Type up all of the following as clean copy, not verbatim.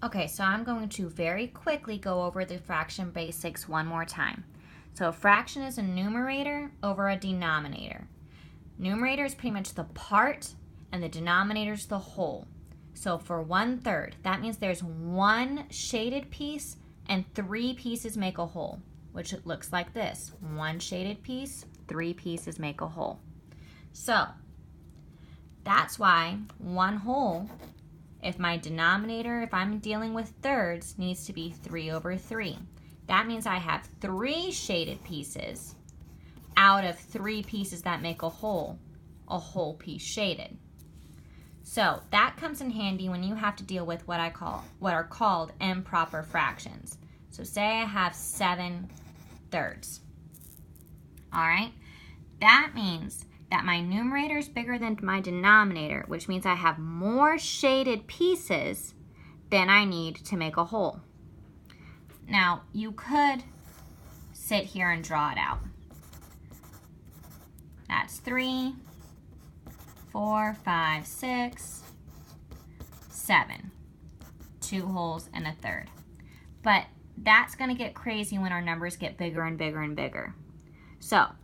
Okay, so I'm going to very quickly go over the fraction basics one more time. So a fraction is a numerator over a denominator. Numerator is pretty much the part, and the denominator is the whole. So for 1/3, that means there's one shaded piece and 3 pieces make a whole, which looks like this. One shaded piece, 3 pieces make a whole. So that's why 1 whole, if my denominator, if I'm dealing with thirds, needs to be 3/3. That means I have 3 shaded pieces out of 3 pieces that make a whole piece shaded. So that comes in handy when you have to deal with what are called improper fractions. So say I have 7/3. All right, that means that my numerator is bigger than my denominator, which means I have more shaded pieces than I need to make a whole. Now, you could sit here and draw it out. That's 3, 4, 5, 6, 7. 2 wholes and a third. But that's going to get crazy when our numbers get bigger and bigger and bigger. So,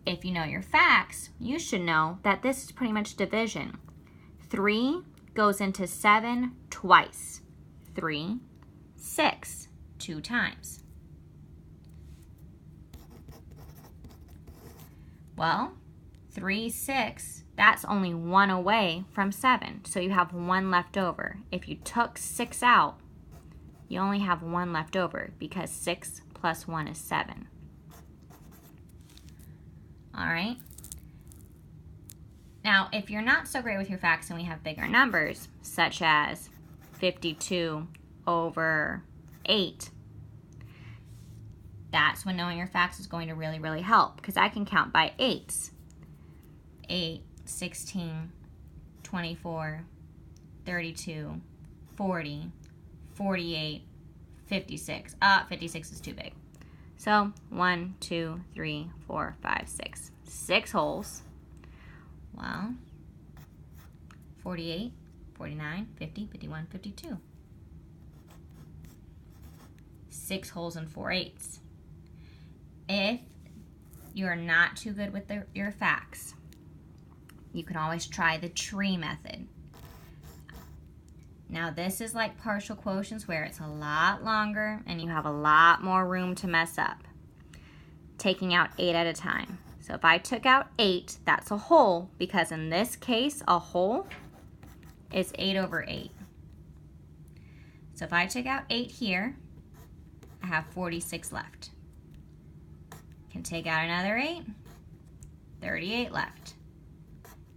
if you know your facts, you should know that this is pretty much division. 3 goes into 7 twice. 3, 6, 2 times. Well, 3, 6, that's only 1 away from 7, so you have 1 left over. If you took 6 out, you only have 1 left over because 6 plus 1 is 7. All right. Now, if you're not so great with your facts and we have bigger numbers, such as 52/8, that's when knowing your facts is going to really, really help, because I can count by 8s. 8, 16, 24, 32, 40, 48, 56. 56 is too big. So 1, 2, 3, 4, 5, 6. 6 wholes. Well, 48, 49, 50, 51, 52. 6 wholes and 4/8. If you're not too good with your facts, you can always try the tree method. Now this is like partial quotients where it's a lot longer and you have a lot more room to mess up. Taking out 8 at a time. So if I took out 8, that's a whole, because in this case, a whole is 8/8. So if I took out 8 here, I have 46 left. Can take out another 8, 38 left.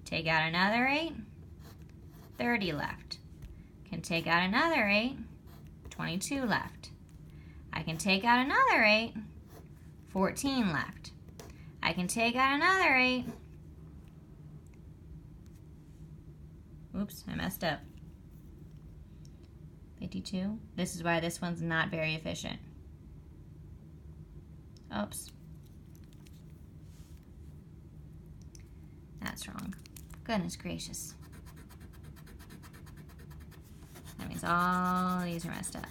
Take out another 8, 30 left. Can take out another 8, 22 left. I can take out another 8, 14 left. I can take out another 8. Oops, I messed up. 52. This is why this one's not very efficient. Oops. That's wrong. Goodness gracious. That means all these are messed up.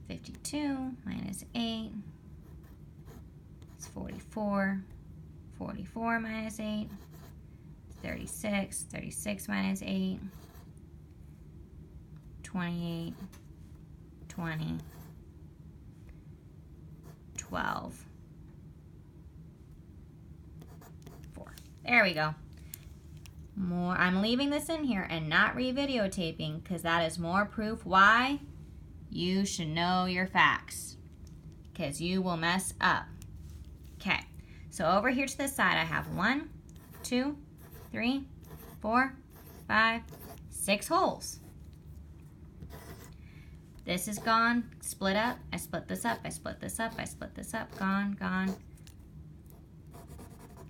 52 minus 8 is 44. 44 minus 8 is 36. 36 minus 8, 28, 20, 12, 4. There we go. More. I'm leaving this in here and not re-videotaping because that is more proof why you should know your facts, because you will mess up. Okay, so over here to the side I have 1, 2, 3, 4, 5, 6 holes. This is gone, split up, I split this up, I split this up, I split this up, gone, gone.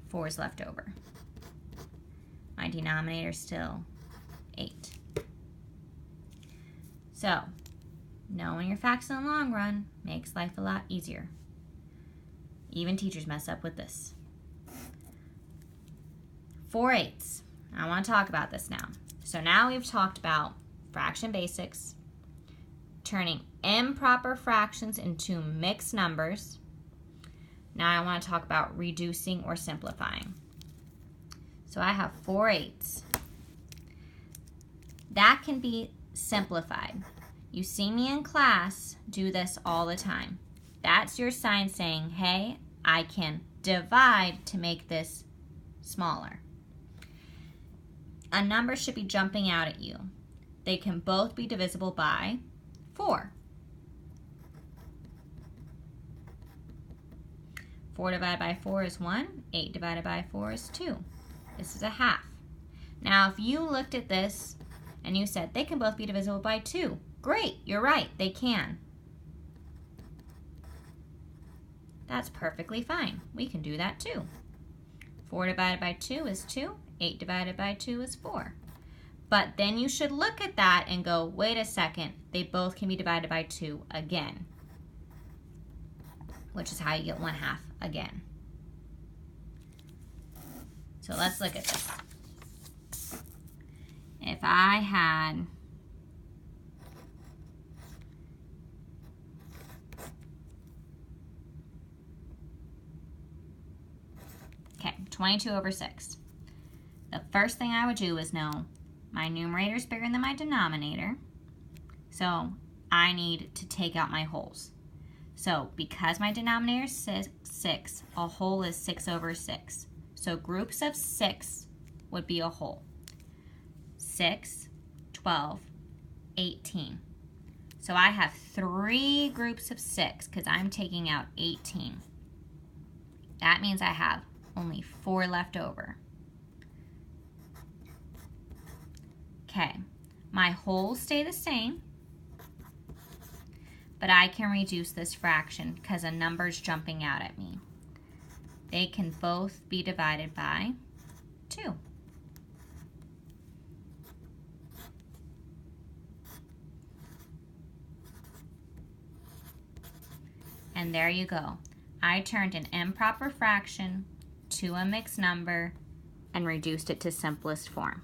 4 is left over. My denominator is still 8. So, knowing your facts in the long run makes life a lot easier. Even teachers mess up with this. 4/8. I want to talk about this now. So now we've talked about fraction basics, turning improper fractions into mixed numbers. Now I want to talk about reducing or simplifying. So I have 4/8. That can be simplified. You see me in class do this all the time. That's your sign saying, hey, I can divide to make this smaller. A number should be jumping out at you. They can both be divisible by 4. 4 divided by 4 is 1. 8 divided by 4 is 2. This is a half. Now, if you looked at this and you said they can both be divisible by 2, great, you're right, they can. That's perfectly fine. We can do that too. 4 divided by 2 is 2. 8 divided by 2 is 4. But then you should look at that and go, wait a second, they both can be divided by 2 again, which is how you get 1/2 again. So let's look at this. If I had okay, 22/6. The first thing I would do is know my numerator is bigger than my denominator, so I need to take out my wholes. So because my denominator is 6, a whole is 6/6. So groups of 6 would be a whole. 6, 12, 18. So I have 3 groups of 6 because I'm taking out 18. That means I have only 4 left over. Okay, my wholes stay the same, but I can reduce this fraction because a number's jumping out at me. They can both be divided by 2. And there you go. I turned an improper fraction to a mixed number and reduced it to simplest form.